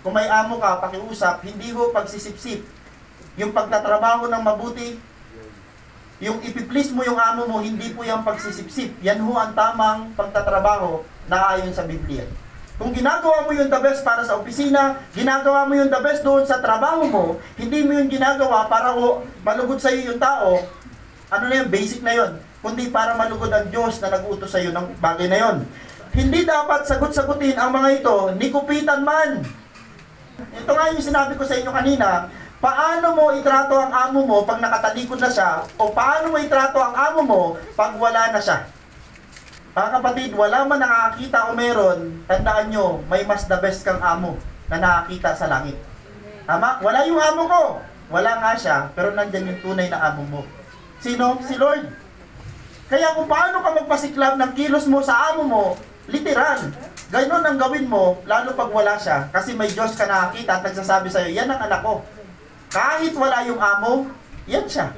kung may amo ka, pakiusap, hindi ho pagsisipsip. Yung pagtatrabaho ng mabuti, yung ipiplease mo yung amo mo, hindi po yung pagsisipsip. Yan ho ang tamang pagtatrabaho na ayon sa Biblia. Kung ginagawa mo yung the best para sa opisina, ginagawa mo yung the best doon sa trabaho mo, hindi mo yung ginagawa para malugod sa iyo yung tao, ano na yun, basic na yun. Kundi para malugod ang Diyos na nag-utos sa iyo ng bagay na yun. Hindi dapat sagot-sagutin ang mga ito, ni kupitan man. Ito nga yung sinabi ko sa inyo kanina, paano mo itrato ang amo mo pag nakatalikod na siya, o paano mo itrato ang amo mo pag wala na siya. Mga kapatid, wala man nakakita o meron, tandaan nyo, may mas the best kang amo na nakakita sa langit. Tama? Wala yung amo ko. Wala nga siya, pero nandyan yung tunay na amo mo. Sino? Si Lord. Kaya kung paano ka magpasiklab ng kilos mo sa amo mo, literal. Ganoon ang gawin mo, lalo pag wala siya. Kasi may Diyos ka nakakita at nagsasabi sa'yo, yan ang anak ko. Kahit wala yung amo, yan siya.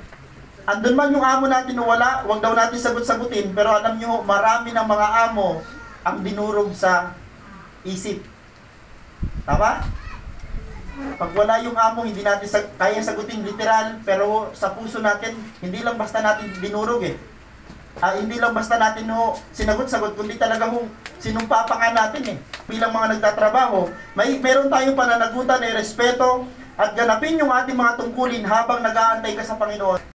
Andun man yung amo natin o wala, huwag daw natin sagot-sagutin, pero alam nyo, marami ng mga amo ang dinurog sa isip. Tama? Pag wala yung amo, hindi natin kaya sagutin literal, pero sa puso natin, hindi lang basta natin dinurog eh. Hindi lang basta natin sinagot-sagot, kundi talaga sinumpa pa nga natin eh. Bilang mga nagtatrabaho, meron tayong pananagutan, respeto, at ganapin yung ating mga tungkulin habang nag-aantay ka sa Panginoon.